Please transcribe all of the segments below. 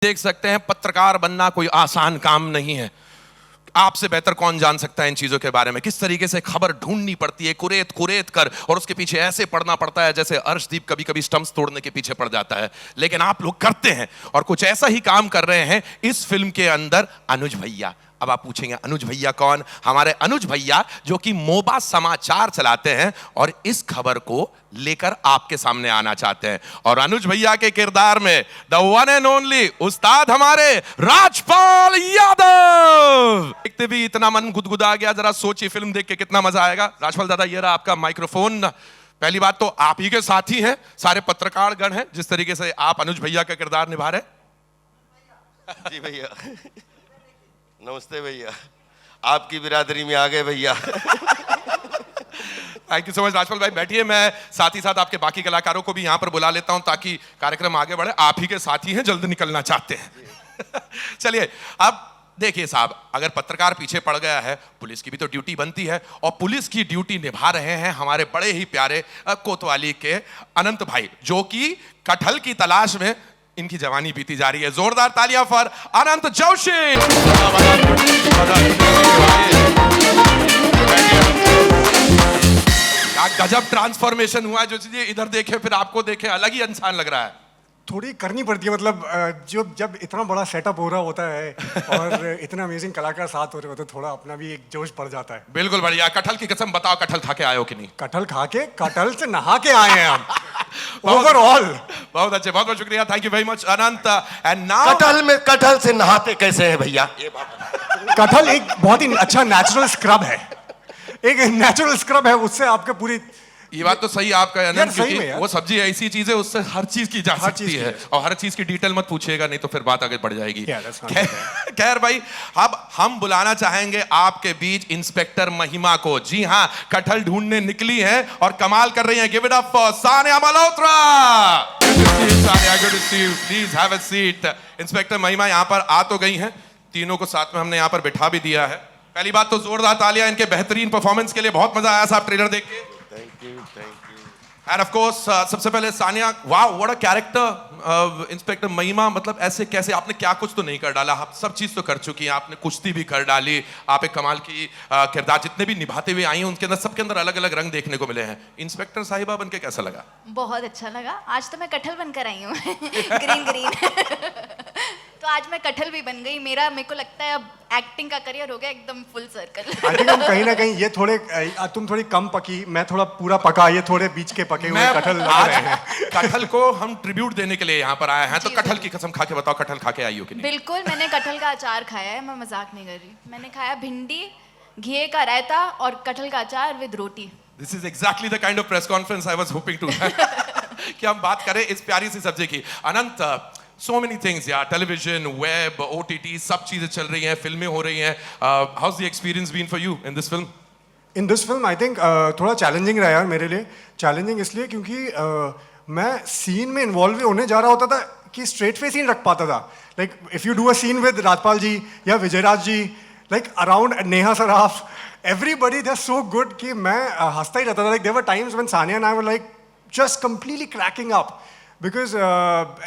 देख सकते हैं पत्रकार बनना कोई आसान काम नहीं है। आपसे बेहतर कौन जान सकता है इन चीजों के बारे में, किस तरीके से खबर ढूंढनी पड़ती है कुरेद कुरेद कर, और उसके पीछे ऐसे पढ़ना पड़ता है जैसे अर्शदीप कभी कभी स्टंप्स तोड़ने के पीछे पड़ जाता है। लेकिन आप लोग करते हैं और कुछ ऐसा ही काम कर रहे हैं इस फिल्म के अंदर। अनुज भैया, अब आप पूछेंगे अनुज भैया कौन? हमारे अनुज भैया जो कि मोबा समाचार चलाते हैं और इस खबर को लेकर आपके सामने आना चाहते हैं। और अनुज भैया के किरदार में द वन एंड ओनली उस्ताद हमारे राजपाल यादव। देखते भी इतना मन गुदगुदा गया, जरा सोचिए फिल्म देख के कितना मजा आएगा। राजपाल दादा, ये रहा आपका माइक्रोफोन। पहली बात तो आप ही के साथी हैं, सारे पत्रकार गण हैं, जिस तरीके से आप अनुज भैया का किरदार निभा रहे। जी भैया, नमस्ते भैया, आपकी बिरादरी में आ गए भैया। Thank you so much Rajpal भाई, बैठिए। मैं साथ ही साथ आपके बाकी कलाकारों को भी यहां पर बुला लेता हूं ताकि कार्यक्रम आगे बढ़े। आप ही के साथी हैं, जल्द निकलना चाहते हैं। चलिए, अब देखिए साहब, अगर पत्रकार पीछे पड़ गया है, पुलिस की भी तो ड्यूटी बनती है, और पुलिस की ड्यूटी निभा रहे हैं हमारे बड़े ही प्यारे कोतवाली के अनंत भाई, जो कि कटहल की तलाश में इनकी जवानी बीती जा रही है। जोरदार तालियां फॉर अनंत जोशी। गजब ट्रांसफॉर्मेशन हुआ है, जो चीजें इधर देखे फिर आपको देखे अलग ही इंसान लग रहा है। थोड़ी करनी पड़ती है, मतलब जब इतना बड़ा सेटअप हो रहा होता है और इतना अमेजिंग कलाकार साथ हो रहे होते हैं, थोड़ा अपना भी एक जोश पड़ जाता है। बिल्कुल बढ़िया। कटहल की कसम बताओ, कटहल खा के आए हो कि नहीं? कटहल खा के, कटहल से नहा के आए हैं हम। ओवरऑल बहुत अच्छे, बहुत बहुत शुक्रिया, thank you very much Anant. And now कटहल से नहाते कैसे हैं भैया? कटहल एक बहुत ही अच्छा नेचुरल स्क्रब है, एक नेचुरल स्क्रब है, उससे आपके पूरी। ये बात तो सही आपका है, क्योंकि वो सब्जी ऐसी चीज है, उससे हर चीज की जा सकती है, और हर चीज की डिटेल मत पूछिएगा, नहीं तो फिर बात आगे बढ़ जाएगी। खैर भाई, अब हम बुलाना चाहेंगे आपके बीच इंस्पेक्टर महिमा को। जी हाँ, कटहल ढूंढने निकली हैं और कमाल कर रही हैं। Give it up for Sania Malhotra. Please have a seat. Inspector महिमा यहाँ पर आ तो गई हैं, तीनों को साथ में हमने यहाँ पर बिठा भी दिया है। पहली बात तो जोरदार तालियां इनके बेहतरीन परफॉर्मेंस के लिए, बहुत मजा आया साहब ट्रेलर देख के। Thank you. And of course सबसे पहले Sania, wow what a character. Inspector महिमा, मतलब ऐसे कैसे, आपने क्या कुछ तो नहीं कर डाला, आप सब चीज तो कर चुकी हैं, आपने कुश्ती भी कर डाली, आप एक कमाल की किरदार जितने भी निभाते हुए आई हैं उनके अंदर, सबके अंदर अलग अलग रंग देखने को मिले हैं। इंस्पेक्टर साहिबा बनके कैसा लगा? बहुत अच्छा लगा। आज तो मैं कटहल बनकर आई हूँ। Green green. तो आज मैं कटहल भी बन गई। मेरे को लगता है अब एक्टिंग का करियर हो गया एकदम फुल सर्कल। आई थिंक हम कहीं ना कहीं ये थोड़े, तुम थोड़ी कम पकी, मैं थोड़ा पूरा पका, ये थोड़े बीच के पके हुए कटहल लग रहे हैं। कटहल को हम ट्रिब्यूट देने के लिए यहाँ पर आए हैं, तो कटहल की कसम खा के बताओ, कटहल खा के आई हो कि नहीं? बिल्कुल, मैंने कटहल का अचार खाया है, मैं मजाक नहीं कर रही। मैंने खाया भिंडी, घी का रायता और कटहल का अचार with roti. This is exactly the kind of press conference I was hoping to have। कि हम बात करें इस प्यारी सी सब्जी की। अनंत, so many things यार, टेलीविजन, वेब, OTT, सब चीजें चल रही हैं, फिल्में हो रही हैं। How's the experience been for you in this film? In this film I think थोड़ा चैलेंजिंग रहा यार मेरे लिए। चैलेंजिंग इसलिए क्योंकि मैं सीन में इन्वॉल्व होने जा रहा होता था कि स्ट्रेट फेस ही नहीं रख पाता था। Like if you do a scene with Rajpal ji या Vijay Raaz ji, like around Neha Saraf, everybody they are so good कि मैं हंसता ही रहता था। Like there were times when Sanya and I were like just completely cracking up because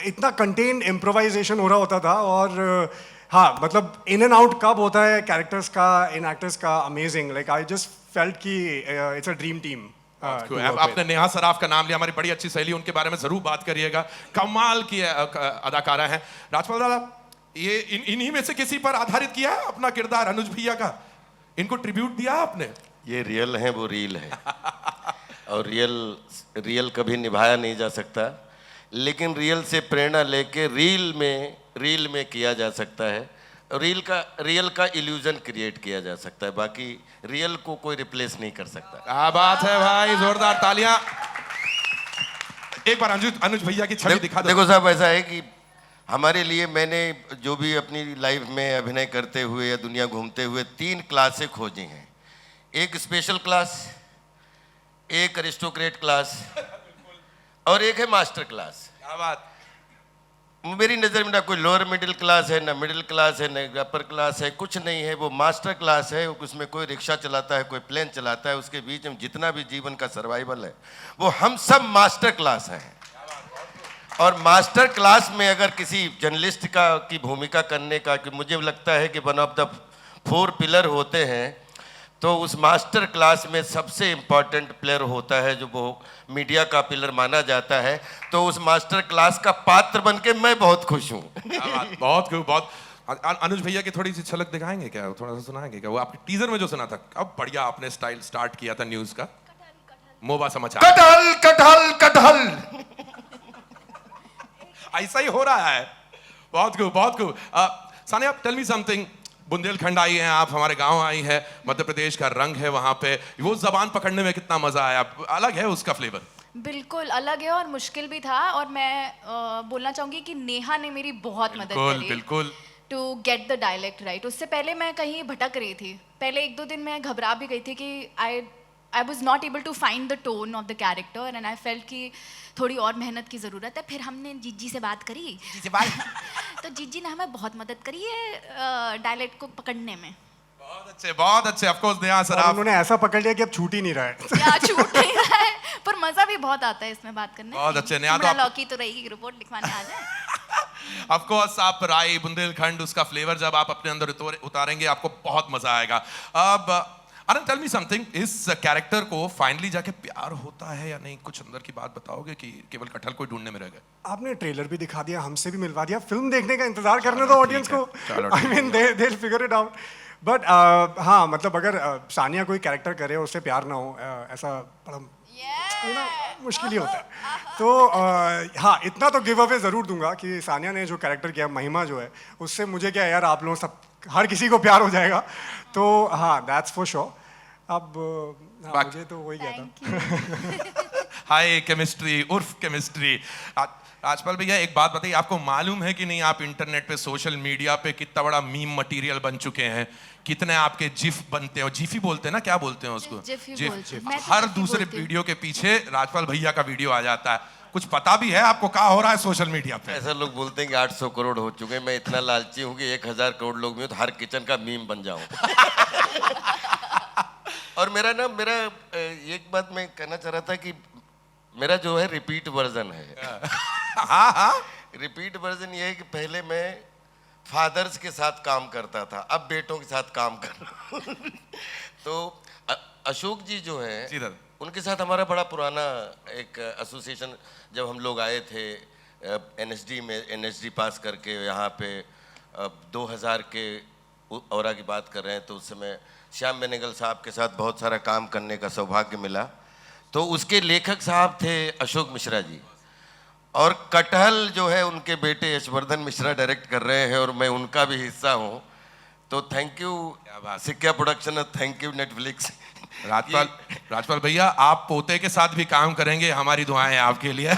इतना कंटेन्ड इम्प्रोवाइजेशन हो रहा होता था। और हाँ, मतलब इन एंड आउट कब होता है कैरेक्टर्स का, इन एक्टर्स का, amazing. Like I just felt कि इट्स अ ड्रीम टीम। आपने नेहा सराफ का नाम लिया, हमारी बड़ी अच्छी सहेली, उनके बारे में जरूर बात करिएगा, कमाल की अदाकारा है। राजपाल दादा, ये इन्हीं में से किसी पर आधारित किया है अपना किरदार अनुज भैया का? इनको ट्रिब्यूट दिया आपने? ये रियल है, वो रील है। और रियल कभी निभाया नहीं जा सकता, लेकिन रियल से प्रेरणा लेके रील में किया जा सकता है। रियल का इल्यूजन क्रिएट किया जा सकता है, बाकी रियल को कोई रिप्लेस नहीं कर सकता। क्या बात है भाई, जोरदार तालियां। एक बार अनुज भैया की छवि दिखा दो। देखो साहब, ऐसा है कि हमारे लिए, मैंने जो भी अपनी लाइफ में अभिनय करते हुए या दुनिया घूमते हुए 3 क्लासें खोजी हैं। एक स्पेशल क्लास, एक अरिस्टोक्रेट क्लास और एक है मास्टर क्लास। क्या बात। मेरी नज़र में ना कोई लोअर मिडिल क्लास है, ना मिडिल क्लास है, ना अपर क्लास है, कुछ नहीं है। वो मास्टर क्लास है। उसमें कोई रिक्शा चलाता है, कोई प्लेन चलाता है, उसके बीच में जितना भी जीवन का सर्वाइवल है, वो हम सब मास्टर क्लास हैं। और मास्टर क्लास में अगर किसी जर्नलिस्ट का की भूमिका करने का, कि मुझे लगता है कि वन ऑफ द 4 पिलर होते हैं, तो उस मास्टर क्लास में सबसे इम्पॉर्टेंट प्लेयर होता है जो वो मीडिया का पिलर माना जाता है। तो उस मास्टर क्लास का पात्र बन के मैं बहुत खुश हूँ। बहुत खूब, बहुत। अनुज भैया की थोड़ी सी झलक दिखाएंगे क्या, थोड़ा सा सुनाएंगे क्या? वो आपके टीजर में जो सुना था, अब बढ़िया आपने स्टाइल स्टार्ट किया था न्यूज का, मोबा समाचार। कटहल कटहल कटहल। ऐसा ही हो रहा है। बहुत खूब, बहुत खूब। Sanya, tell me something. Bundelkhand आई हैं आप, हमारे गांव आई है, मध्य प्रदेश का रंग है वहां पे, वो जबान पकड़ने में कितना मजा आया? अलग है उसका फ्लेवर। बिल्कुल अलग है और मुश्किल भी था। और मैं बोलना चाहूँगी कि नेहा ने मेरी बहुत मदद करी बिल्कुल to get the dialect right. उससे पहले मैं कहीं भटक रही थी, पहले 1-2 दिन मैं घबरा भी गई थी कि I was not able to find the tone of the character and I felt कि थोड़ी और मेहनत की ज़रूरत है। फिर हमने जीजी से बात करी तो जीजी ने हमें बहुत मदद करी है डायलेक्ट को पकड़ने में। बहुत अच्छे, बहुत अच्छे। ऑफ कोर्स नेहा सर, और उन्होंने ऐसा पकड़ लिया कि अब छूट ही नहीं रहा है। क्या छूट नहीं रहा है, पर मज़ा भी बहुत आता है इसमें बात करने में। बहुत अच्छे। नेहा तो हमारा लौकी तो रहेगी, रिपोर्ट लिखवाने आ जाए। ऑफ कोर्स आप राय बुंदेलखंड, उसका फ्लेवर जब आप अपने अंदर उतारेंगे आपको बहुत मजा आएगा। अब आनंद, टेल मी समथिंग, इस कैरेक्टर को फाइनली जाके प्यार होता है या नहीं? कुछ अंदर की बात बताओगे कि केवल कटहल को ढूंढने में रह गए? आपने ट्रेलर भी दिखा दिया, हमसे भी मिलवा दिया, फिल्म देखने का इंतजार करने दो ऑडियंस को। I mean they will figure it out. But हाँ, मतलब अगर सानिया कोई कैरेक्टर करे उससे प्यार ना हो, ऐसा बड़ा मुश्किल ही होता है। तो हाँ, इतना तो गिव अवे ज़रूर दूंगा कि सानिया ने जो कैरेक्टर किया, महिमा जो है, उससे मुझे क्या यार, आप लोग सब, हर किसी को प्यार हो जाएगा। तो हाँ, दैट्स फॉर श्योर। अब हाँ, मुझे तो वही क्या था। हाय केमिस्ट्री उर्फ केमिस्ट्री। राजपाल भैया, एक बात बताइए, आपको मालूम है कि नहीं, आप इंटरनेट पे, सोशल मीडिया पे कितना बड़ा मीम मटेरियल बन चुके हैं? कितने आपके जिफ बनते हैं, जिफी बोलते हैं ना, क्या बोलते हैं उसको? जिफ। हर दूसरे वीडियो के पीछे राजपाल भैया का वीडियो आ जाता है। कुछ पता भी है आपको क्या हो रहा है सोशल मीडिया पे? ऐसा लोग बोलते हैं कि 800 करोड़ हो चुके हैं। मैं इतना लालची हूँ कि 1000 करोड़ लोग में तो हर किचन का मीम बन जाऊं। और मेरा एक बात मैं कहना चाह रहा था कि मेरा जो है रिपीट वर्जन है। हाँ, रिपीट वर्जन ये है कि पहले मैं फादर्स के साथ काम करता था, अब बेटों के साथ काम कर रहा हूँ। तो अशोक जी जो है, उनके साथ हमारा बड़ा पुराना एक एसोसिएशन, जब हम लोग आए थे एनएसडी में, एनएसडी पास करके यहाँ पे 2000 के औरा की बात कर रहे हैं, तो उस समय श्याम बेनेगल साहब के साथ बहुत सारा काम करने का सौभाग्य मिला। तो उसके लेखक साहब थे अशोक मिश्रा जी, और कटहल जो है उनके बेटे यशवर्धन मिश्रा डायरेक्ट कर रहे हैं, और मैं उनका भी हिस्सा हूँ। तो थैंक यू सिक्का प्रोडक्शन और थैंक यू नेटफ्लिक्स। राजपाल भैया, आप पोते के साथ भी काम करेंगे, हमारी दुआएं आपके लिए।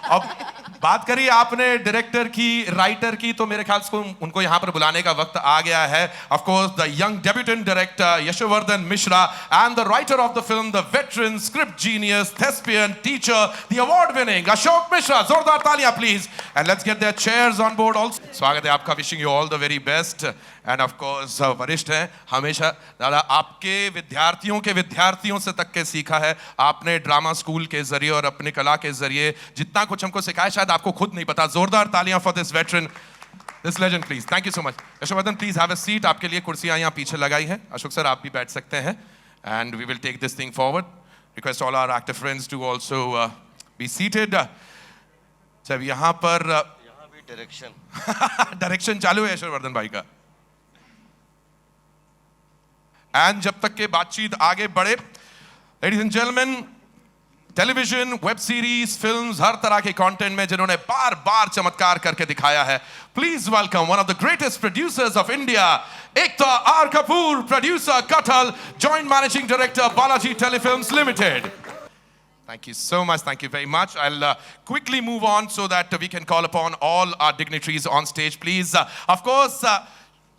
अब बात करी आपने डायरेक्टर की, राइटर की, तो मेरे ख्याल से उनको यहाँ पर बुलाने का वक्त आ गया है। Of course the young debutante director Yashvardhan Mishra and the writer of the film, the veteran script genius, thespian teacher, the award winning Ashok Mishra. जोरदार तालियां please, and let's get their chairs on board also. स्वागत है आपका, wishing you all the very best. And of course वरिष्ठ हैं हमेशा, दादा आपके विद्यार्थियों से तक के सीखा है आपने ड्रामा स्कूल के जरिए और अपनी कला के जरिए, जितना कुछ हमको सिखाया शायद आपको खुद नहीं पता। जोरदार तालियां for this veteran, this legend please. Thank you so much. Yashvardhan please have a seat, आपके लिए कुर्सियां यहाँ पीछे लगाई हैं। अशोक सर आप भी बैठ सकते हैं, and we will take this thing forward. Request all our actor friends to also be seated. जब यहाँ पर भी डायरेक्शन चालू है यशवर्धन भाई का, एंड जब तक के बातचीत आगे बढ़े, ladies and gentleman, television, web series, films, हर तरह के कंटेंट में जिन्होंने बार बार चमत्कार करके दिखाया है, please welcome one of the greatest producers of India, Ekta R Kapoor, producer Kathal, joint managing director Balaji telefilms limited. Thank you so much. Thank you very much. I'll quickly move on so that we can call upon all our dignitaries on stage, please. Of course,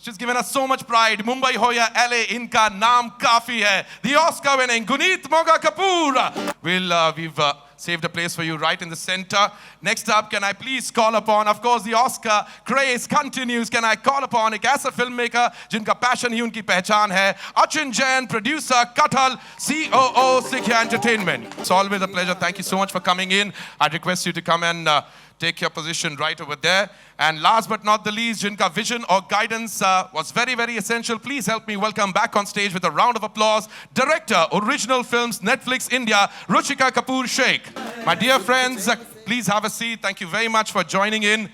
she's given us so much pride. Mumbai ho ya LA, inka naam kafi hai. The Oscar-winning Guneet Moga Kapoor. We've saved a place for you right in the center. Next up, can I please call upon, of course, the Oscar craze continues. Can I call upon एक ऐसा filmmaker जिनका passion ही उनकी पहचान है, Achin Jain, producer, Kathal, COO, Sikya Entertainment. It's always a pleasure. Thank you so much for coming in. I'd request you to come and take your position right over there. And last but not the least, jinka vision or guidance was very, very essential. Please help me welcome back on stage with a round of applause, Director, Original Films, Netflix India, Ruchika Kapoor Sheikh. My dear friends, please have a seat. Thank you very much for joining in.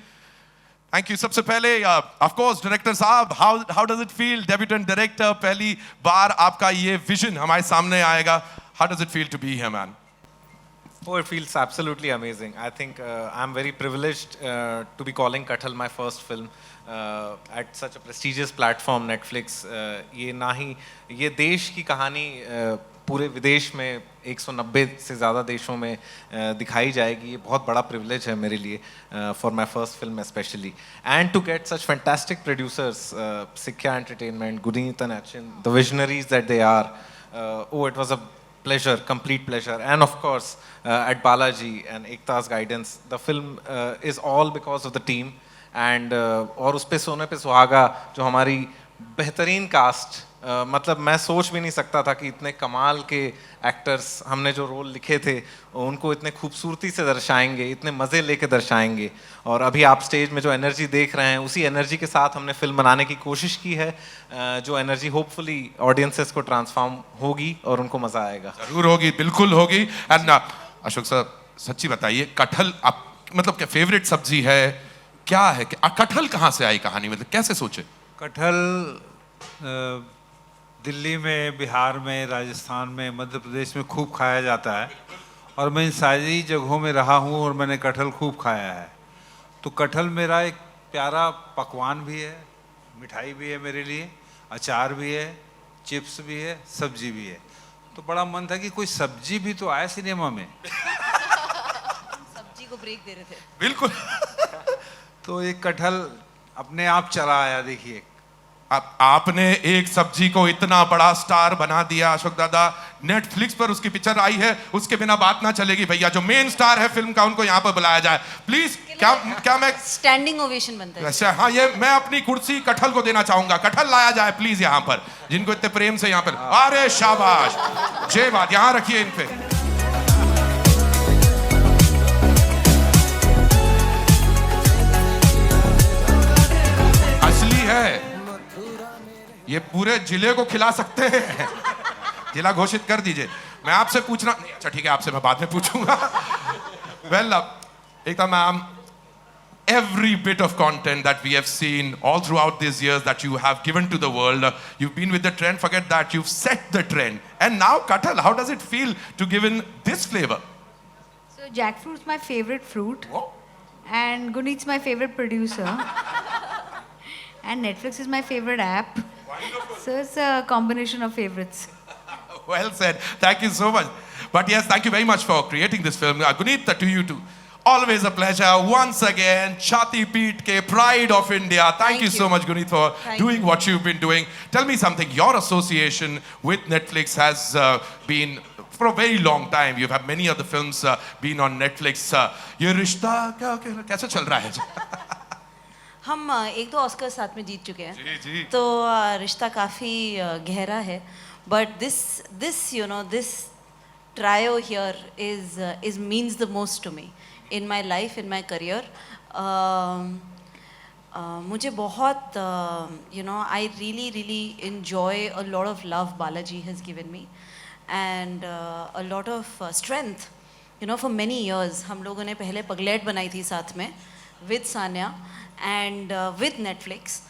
Thank you. सबसे पहले, of course, Director साहब, how does it feel, debutant director, पहली बार आपका ये vision हमारे सामने आएगा. How does it feel to be here, man? Oh, it feels absolutely amazing. I think I'm very privileged to be calling Kathal my first film at such a prestigious platform, Netflix. ये ना ही ये देश की कहानी पूरे विदेश में 190 से ज़्यादा देशों में दिखाई जाएगी. ये बहुत बड़ा privilege है मेरे लिए for my first film especially. And to get such fantastic producers, Sikya Entertainment, Guneet and Achin, the visionaries that they are. Oh, it was a pleasure, complete pleasure. And of course, at Balaji and Ekta's guidance, the film is all because of the team. And और उस पे सोने पे सुहागा जो हमारी बेहतरीन cast, मतलब मैं सोच भी नहीं सकता था कि इतने कमाल के एक्टर्स हमने जो रोल लिखे थे उनको इतने खूबसूरती से दर्शाएंगे, इतने मज़े लेके दर्शाएंगे. और अभी आप स्टेज में जो एनर्जी देख रहे हैं उसी एनर्जी के साथ हमने फिल्म बनाने की कोशिश की है, जो एनर्जी होपफुली ऑडियंसेस को ट्रांसफॉर्म होगी और उनको मज़ा आएगा. जरूर होगी, बिल्कुल होगी. एंड अशोक सर, सच्ची बताइए, कटहल आप मतलब क्या फेवरेट सब्जी है, क्या है, कटहल कहाँ से आई कहानी, मतलब कैसे सोचे? कटहल दिल्ली में, बिहार में, राजस्थान में, मध्य प्रदेश में खूब खाया जाता है और मैं इन सारी जगहों में रहा हूँ और मैंने कटहल खूब खाया है. तो कटहल मेरा एक प्यारा पकवान भी है, मिठाई भी है मेरे लिए, अचार भी है, चिप्स भी है, सब्जी भी है. तो बड़ा मन था कि कोई सब्जी भी तो आए सिनेमा में. सब्जी को ब्रेक दे रहे थे. बिल्कुल. तो एक कटहल अपने आप चला आया. देखिए, आपने एक सब्जी को इतना बड़ा स्टार बना दिया अशोक दादा. नेटफ्लिक्स पर उसकी पिक्चर आई है, उसके बिना बात ना चलेगी भैया. जो मेन स्टार है फिल्म का उनको यहाँ पर बुलाया जाए प्लीज. क्या मैं स्टैंडिंग ओवेशन बनता है. अच्छा, हाँ, ये मैं अपनी कुर्सी कटहल को देना चाहूंगा. कटहल लाया जाए प्लीज यहाँ पर, जिनको इतने प्रेम से यहाँ पर. अरे शाबाश, जय बात. यहाँ रखिए इन पे. असली है ये, पूरे जिले को खिला सकते हैं. जिला घोषित कर दीजिए. मैं आपसे पूछना नहीं, अच्छा ठीक है, आपसे मैं बाद में पूछूंगा. Well, Ekta ma'am, every bit of content that we have seen all throughout these years that you have given to the world, you've been with the trend. Forget that, you've set the trend. And now Kathal, how does it feel to give in this flavor? So jackfruit's my favorite fruit. Whoa. And Guneet's my favorite producer. And Netflix is my favorite app. So it's a combination of favorites. Well said. Thank you so much. But yes, thank you very much for creating this film. Guneet, to you too. Always a pleasure. Once again, Chati Peet ke Pride of India. Thank you so much, Guneet, for doing what you've been doing. Tell me something. Your association with Netflix has been for a very long time. You've had many other films been on Netflix. ये रिश्ता कैसे चल रहा है? हम एक दो Oscar साथ में जीत चुके हैं. जी, जी. तो रिश्ता काफ़ी गहरा है. But this you know this trio here is means the most to me in my life, in my career. मुझे बहुत you know I really enjoy a lot of love Balaji has given me and a lot of strength. You know, for many years हम लोगों ने पहले पगलेट बनाई थी साथ में with Sanya and with Netflix,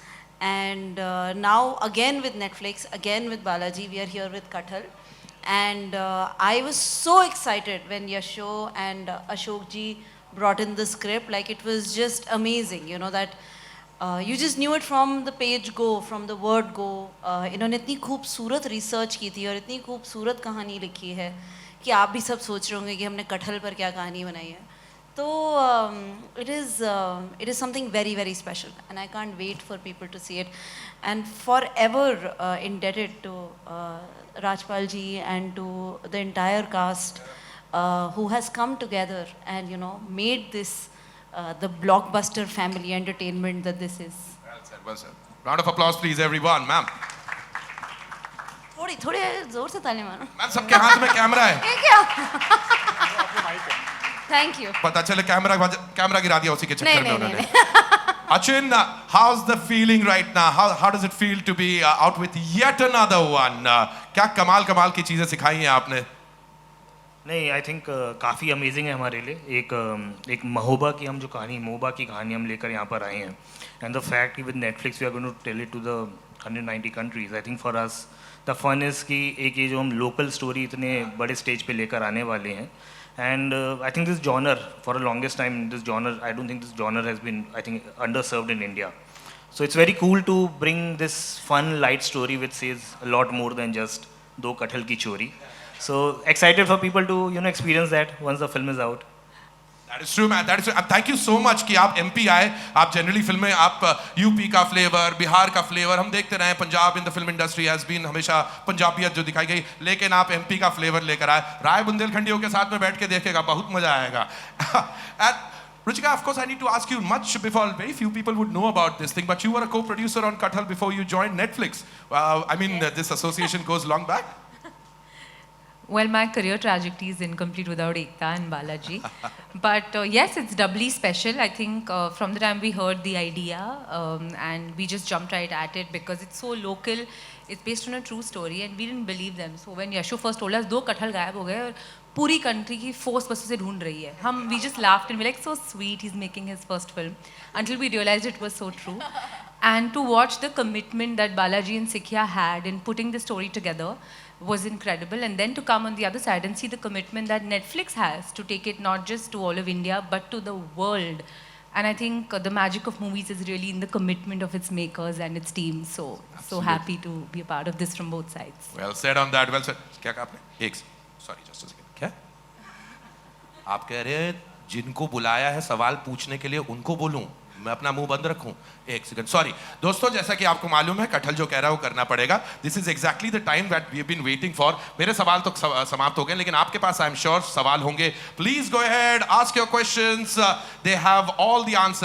and now again with Netflix, again with Balaji, we are here with Kathal. And I was so excited when Yasho and Ashok ji brought in the script. Like, it was just amazing, you know, that you just knew it from the page go, from the word go. इन्होंने इतनी खूबसूरत research की थी और इतनी खूबसूरत कहानी लिखी है कि आप भी सब सोच रहे होंगे कि हमने कटहल पर क्या कहानी बनाई है. So it is something very special, and I can't wait for people to see it, and forever indebted to Rajpal ji and to the entire cast who has come together and, you know, made this the blockbuster family entertainment that this is. Well said, well said. Round of applause, please, everyone. Ma'am, थोड़े जोर से ताली मारो. Ma'am सबके हाथ में camera है. ये क्या? Thank you. पता चले कैमरा गिरा दिया उसी के चक्कर में नहीं, उन्होंने. Achin, how's the feeling right now? How does it feel to be out with yet another one? क्या कमाल की चीजें सिखाई हैं आपने? नहीं, आई थिंक काफ़ी अमेजिंग है हमारे लिए. एक महोबा की हम जो कहानी, मोहबा की कहानी हम लेकर यहाँ पर आए हैं. एंड द फैक्ट कि with Netflix we are going to tell it to the 190 countries. I think for us the fun is कि एक ये जो हम लोकल स्टोरी इतने बड़े स्टेज पे लेकर आने वाले हैं. And I think this genre for a longest time, this genre, I don't think this genre has been, I think, underserved in India. So it's very cool to bring this fun, light story which says a lot more than just Do Kathal Ki Chori. So excited for people to, you know, experience that once the film is out. That is true, man. That is true. Thank you so much कि आप MP आए. आप generally फिल्में, आप UP का flavour, Bihar का flavour हम देखते रहे. Punjab in the film industry has been हमेशा पंजाबियत जो दिखाई गई, लेकिन आप MP का फ्लेवर लेकर आए. राय बुंदेलखंडियों के साथ में बैठ के देखेगा, बहुत मजा आएगा. And Ruchika, of course, I need to ask you much before very few people would know about this thing, but you were a co-producer on Kathal before you joined Netflix. I mean, this association goes long back. Well, my career trajectory is incomplete without Ekta and Balaji. But yes, it's doubly special. I think from the time we heard the idea and we just jumped right at it because it's so local. It's based on a true story and we didn't believe them. So when Yashu first told us, 2 कटहल गायब हो गए और पूरी country की force बस उसे ढूंढ रही है. We just laughed and we're like, so sweet, he's making his first film. Until we realized it was so true. And to watch the commitment that Balaji and Sikya had in putting the story together was incredible. And then to come on the other side and see the commitment that Netflix has to take it not just to all of India, but to the world. And I think the magic of movies is really in the commitment of its makers and its team. So happy to be a part of this from both sides. Well said on that. Well said. क्या कहा आपने? Sorry, just a second. क्या? आप कह रहे हैं जिनको बुलाया है सवाल पूछने के लिए उनको बोलूं, मैं अपना मुंह बंद रखूं? एक सेकंड, सॉरी दोस्तों, जैसा कि आपको मालूम है कटहल जो कह रहा है वो करना पड़ेगा. This is exactly the time that we have been waiting for. मेरे सवाल तो समाप्त हो गए, लेकिन आपके पास आई एम श्योर सवाल होंगे. Please go ahead, ask your questions. They have all the answers.